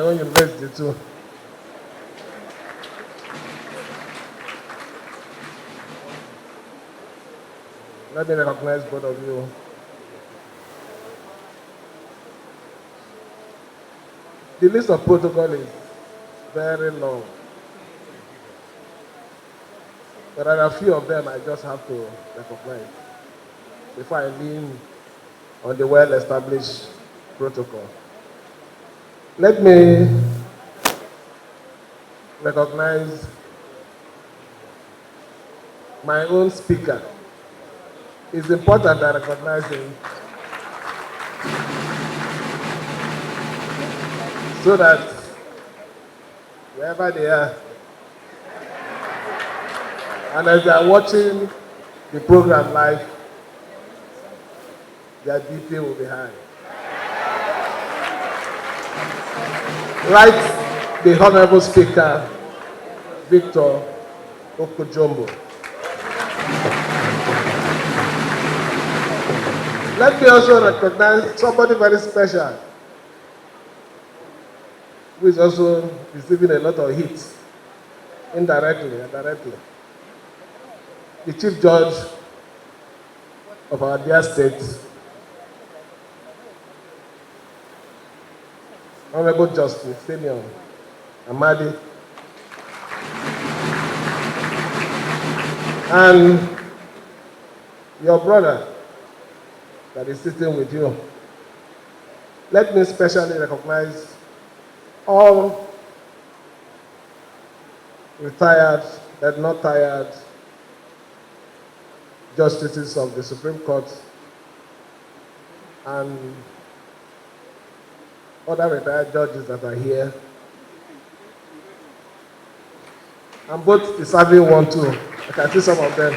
own university too. Let me recognize both of you. The list of protocol is very long. There are a few of them I just have to recognize before I lean on the well-established protocol. Let me recognize my own speaker. It's important I recognize him so that wherever they are, and as they are watching the program live, their BP will be high. Right, the Honorable Speaker, Victor Oko-Jumbo. Let me also recognize somebody very special who is also receiving a lot of hits, indirectly and directly. The Chief Judge of our dear state, Honorable Justice Siminalayi Amadi, and your brother that is sitting with you. Let me specially recognize all retired but not tired justices of the Supreme Court and other retired judges that are here, and both the serving one too. I can see some of them.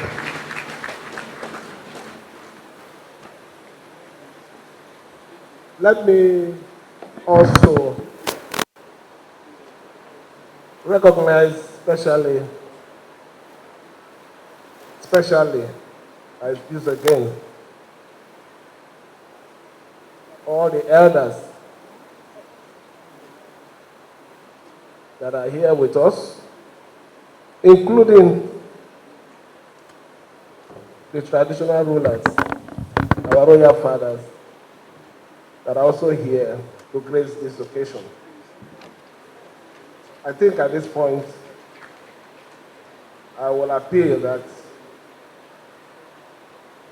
Let me also recognize especially, I use again, all the elders that are here with us, including the traditional rulers, our royal fathers, that are also here to grace this occasion. I think at this point, I will appeal that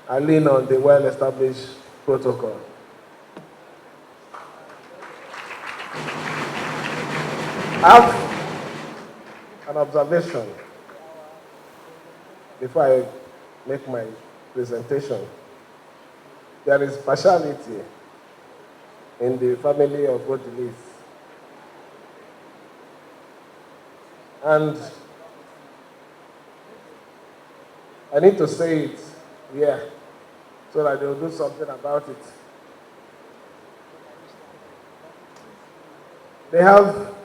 I lean on the well-established protocol. I have an observation before I make my presentation. There is partiality in the family of Bobrisky. And I need to say it here so that they will do something about it. They have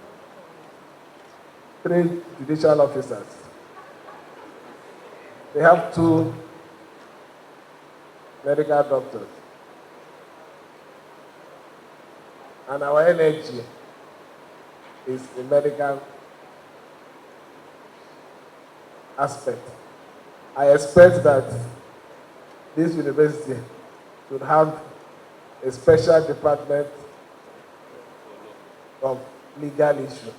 3 judicial officers. They have 2 medical doctors. And our energy is the medical aspect. I expect that this university should have a special department of legal issue.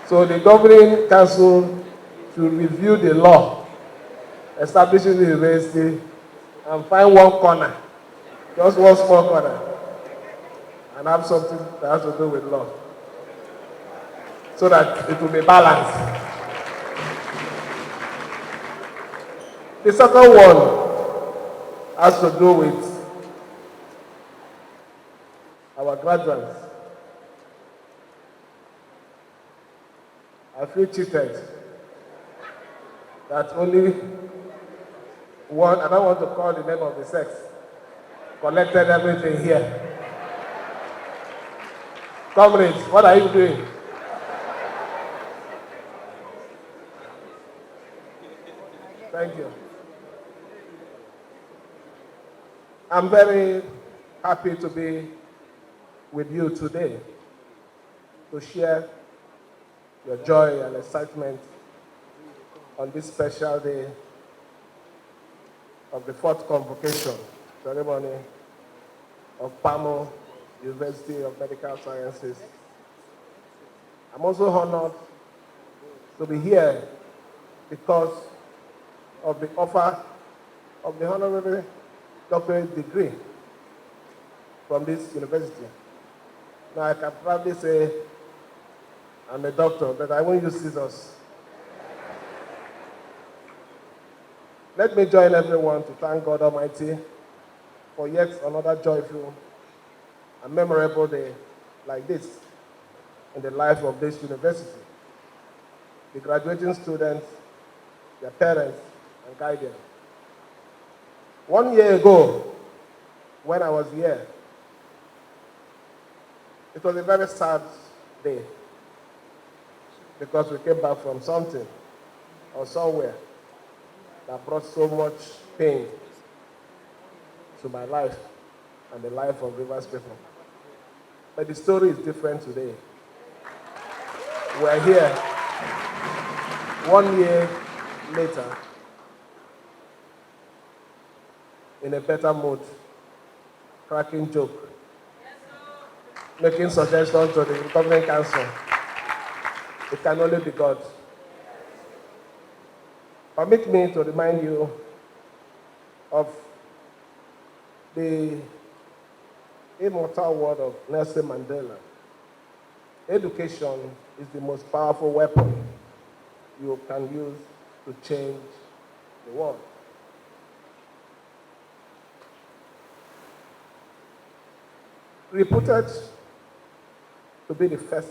So the governing council should review the law establishing the university and find one corner, just one small corner, and have something that has to do with law, so that it will be balanced. The second one has to do with our graduands. I feel cheated that only one, I don't want to call the name of the sex, collected everything here. Comrades, what are you doing? Thank you. I'm very happy to be with you today to share your joy and excitement on this special day of the fourth convocation ceremony of PAMO, University of Medical Sciences. I'm also honored to be here because of the offer of the honorary doctorate degree from this university. Now I can proudly say I'm a doctor, but I won't use scissors. Let me join everyone to thank God Almighty for yet another joyful and memorable day like this in the life of this university. The graduating students, their parents, and guardians. 1 year ago, when I was here, it was a very sad day because we came back from something or somewhere that brought so much pain to my life and the life of Rivers people. But the story is different today. We're here 1 year later in a better mood, cracking joke, making suggestions to the governing council. It can only be God. Permit me to remind you of the immortal word of Nelson Mandela. Education is the most powerful weapon you can use to change the world. Reputed to be the first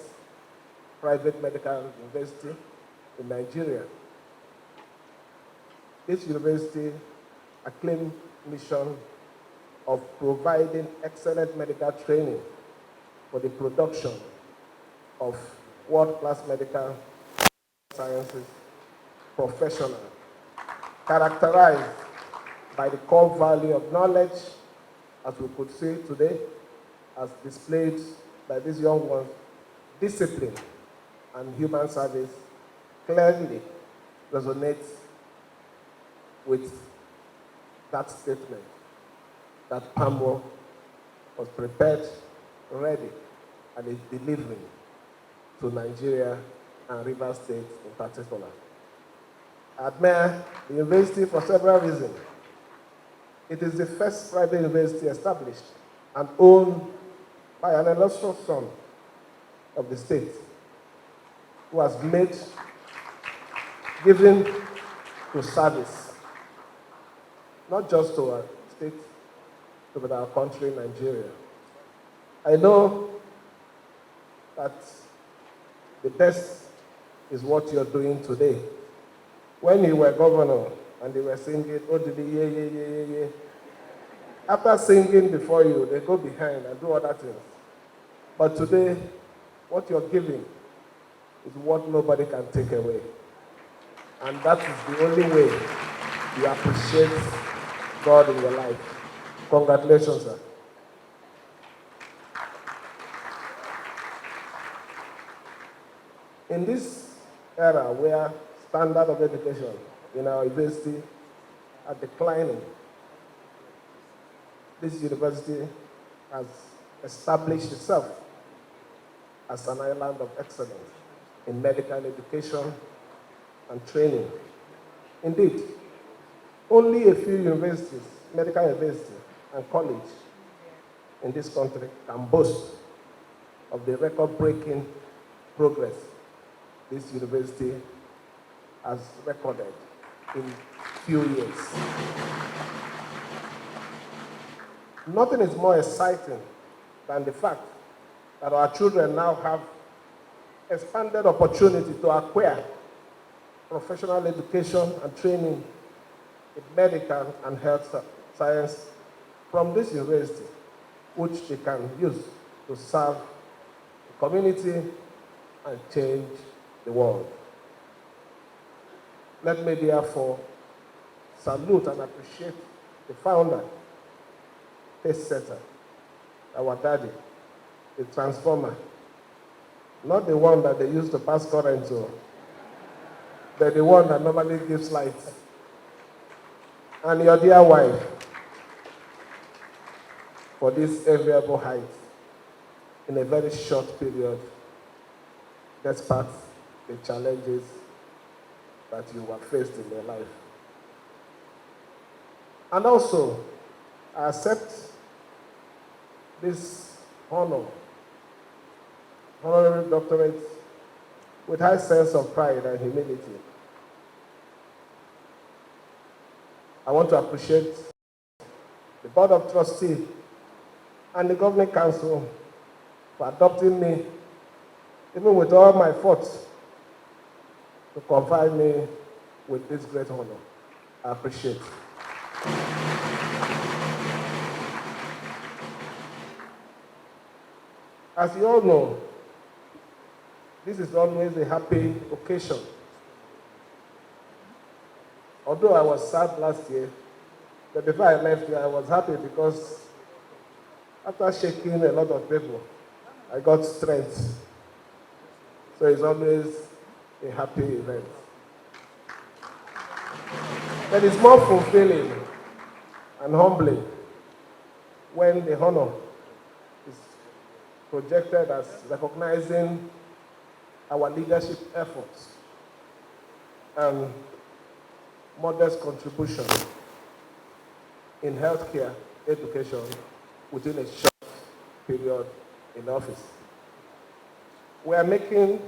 private medical university in Nigeria, this university acclaimed mission of providing excellent medical training for the production of world-class medical sciences professionals, characterized by the core value of knowledge, as we could see today, as displayed by these young ones. Discipline and human service clearly resonates with that statement that PAMO was prepared, ready, and is delivering to Nigeria and Rivers State in particular. I admire the university for several reasons. It is the first private university established and owned by an illustrious son of the state who has made giving to service, not just to our state, but our country, Nigeria. I know that the best is what you're doing today. When you were governor and they were singing, oh, did yeah, yeah, yeah, yeah, yeah. After singing before you, they go behind and do other things. But today, what you're giving is what nobody can take away. And that is the only way you appreciate God in your life. Congratulations, sir. In this era where standard of education in our university are declining, this university has established itself as an island of excellence in medical education and training. Indeed, only a few universities, medical universities and colleges in this country can boast of the record-breaking progress this university has recorded in few years. Nothing is more exciting than the fact that our children now have expanded opportunity to acquire professional education and training in medical and health science from this university, which they can use to serve the community and change the world. Let me therefore salute and appreciate the founder, pace setter, our daddy, the transformer, not the one that they use to pass current to, but the one that normally gives light. And your dear wife, for this enviable height in a very short period, despite the challenges that you were faced in your life. And also, I accept this honorary doctorate with high sense of pride and humility. I want to appreciate the Board of Trustees and the Governing Council for adopting me, even with all my faults, to confide me with this great honor. I appreciate it. As you all know, this is always a happy occasion. Although I was sad last year, but before I left here, I was happy because after shaking a lot of people, I got strength. So it's always a happy event. But it's more fulfilling and humbling when the honor is projected as recognizing our leadership efforts and modest contribution in healthcare education within a short period in office. We are making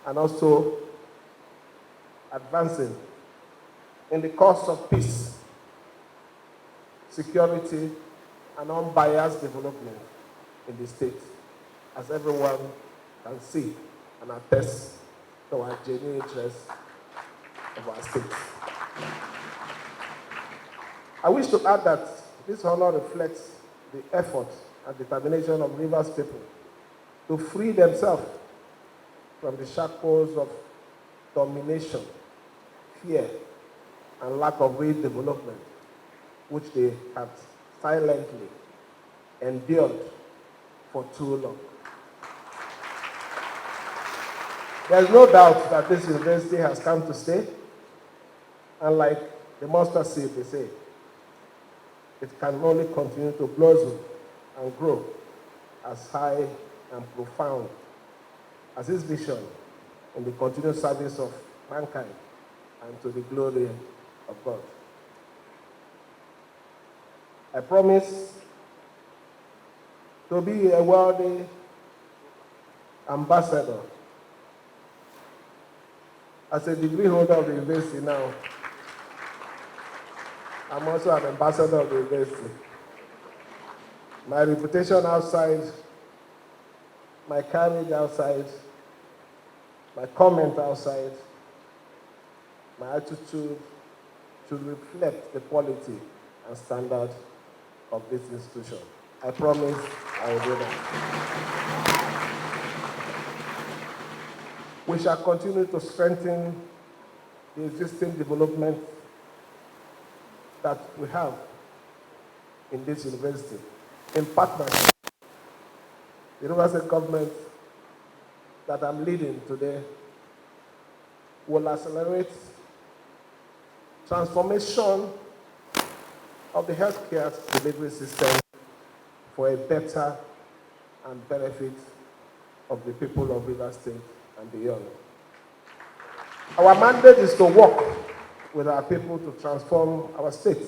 and also advancing in the cause of peace, security, and unbiased development in the state, as everyone can see and attest to our genuine interests of our state. I wish to add that this honor reflects the effort and determination of Rivers people to free themselves from the shackles of domination, fear, and lack of real development, which they have silently endured for too long. There is no doubt that this university has come to stay, and like the mustard seed, they say, it can only continue to blossom and grow as high and profound as his vision in the continued service of mankind and to the glory of God. I promise to be a worthy ambassador. As a degree holder of the university now, I'm also an ambassador of the university. My reputation outside, my carriage outside, my comment outside, my attitude should reflect the quality and standard of this institution. I promise I will do that. We shall continue to strengthen the existing development that we have in this university. In partnership, the Rivers State government that I'm leading today will accelerate transformation of the healthcare delivery system for a better and benefit of the people of Rivers State and beyond. Our mandate is to work with our people to transform our state,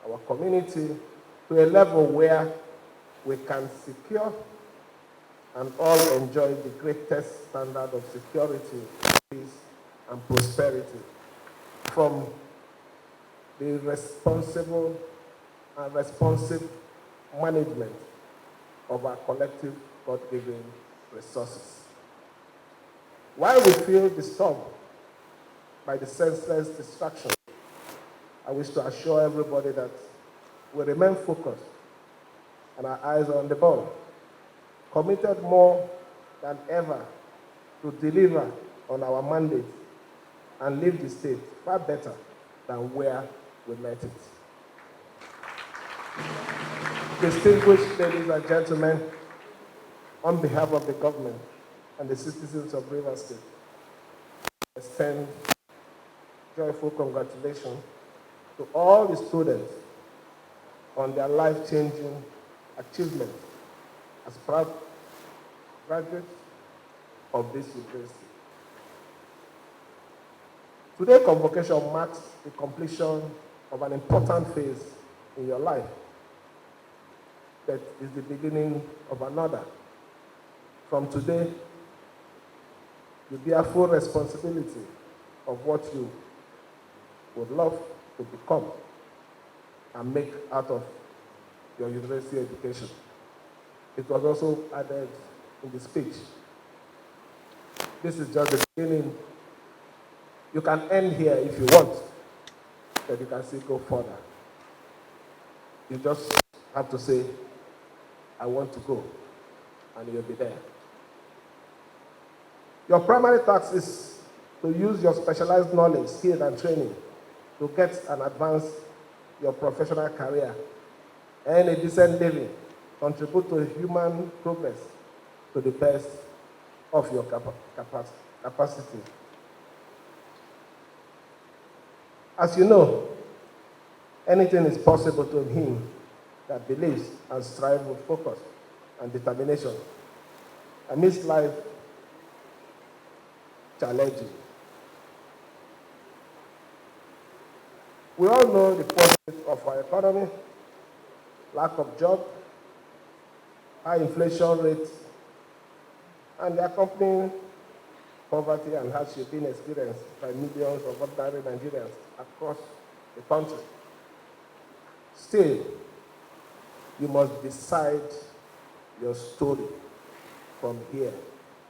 our community, to a level where we can secure and all enjoy the greatest standard of security, peace, and prosperity from the responsible and responsive management of our collective God-given resources. While we feel disturbed by the senseless distraction, I wish to assure everybody that we remain focused and our eyes are on the ball, committed more than ever to deliver on our mandate and leave the state far better than where we met it. Distinguished ladies and gentlemen, on behalf of the government and the citizens of Rivers State, I extend joyful congratulations to all the students on their life-changing achievement as proud graduates of this university. Today's convocation marks the completion of an important phase in your life that is the beginning of another. From today, you bear full responsibility of what you would love to become and make out of your university education. It was also added in the speech. This is just the beginning. You can end here if you want, but you can still go further. You just have to say, I want to go, and you'll be there. Your primary task is to use your specialized knowledge, skill, and training to get and advance your professional career, earn a decent living, contribute to human progress to the best of your capacity. As you know, anything is possible to him that believes and strives with focus and determination amidst life challenging. We all know the problems of our economy, lack of job, high inflation rates, and the accompanying poverty and hardship being experienced by millions of ordinary Nigerians across the country. Still, you must decide your story from here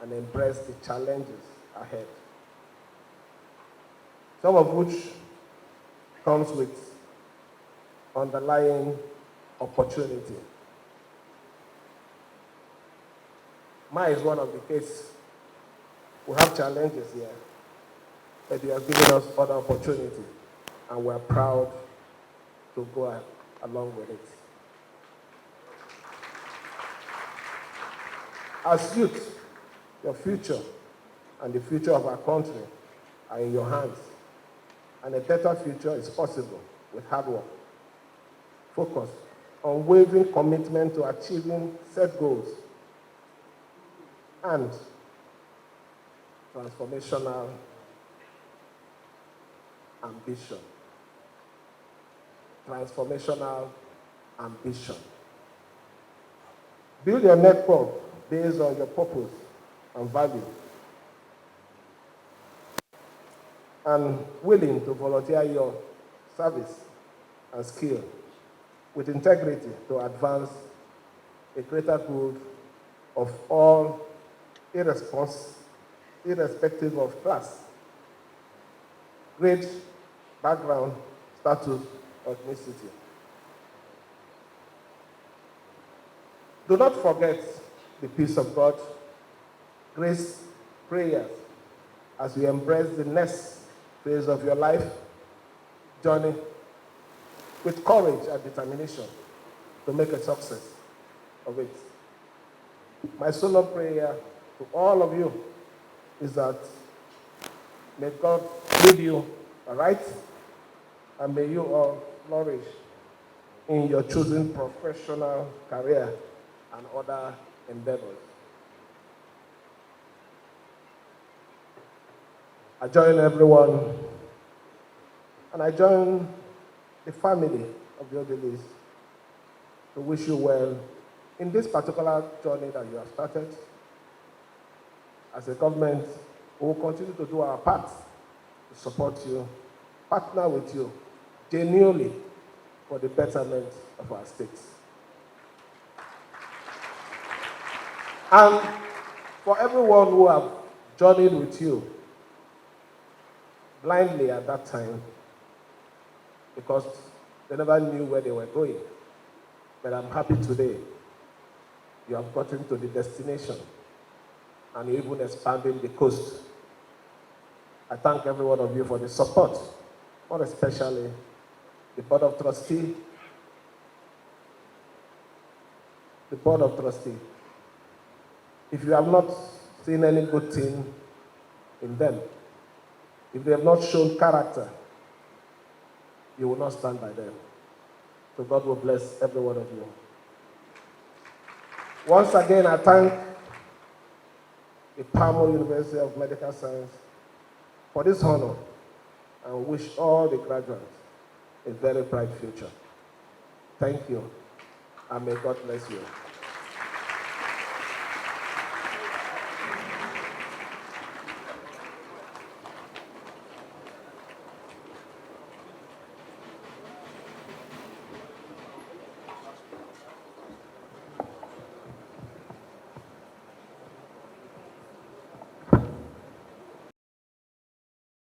and embrace the challenges ahead. Some of which comes with underlying opportunity. Mine is one of the cases. We have challenges here, but you have given us other opportunity, and we're proud to go along with it. As youth, your future and the future of our country are in your hands, and a better future is possible with hard work, focus, unwavering commitment to achieving set goals, and transformational ambition. Transformational ambition. Build your network based on your purpose and value, and willing to volunteer your service and skill with integrity to advance a greater good of all, irrespective of class, grade, background, status, or ethnicity. Do not forget the peace of God, grace, prayers, as you embrace the next phase of your life journey with courage and determination to make a success of it. My solo prayer to all of you is that may God lead you aright, and may you all flourish in your chosen professional career and other endeavors. I join everyone, and I join the family of the Obilis to wish you well in this particular journey that you have started. As a government, we will continue to do our part to support you, partner with you, genuinely for the betterment of our states. And for everyone who have journeyed with you blindly at that time, because they never knew where they were going. But I'm happy today you have gotten to the destination and even expanding the coast. I thank every one of you for the support, more especially the Board of Trustees, the Board of Trustees. If you have not seen any good thing in them, if they have not shown character, you will not stand by them. So God will bless every one of you. Once again, I thank the PAMO University of Medical Science for this honor and wish all the graduates a very bright future. Thank you, and may God bless you.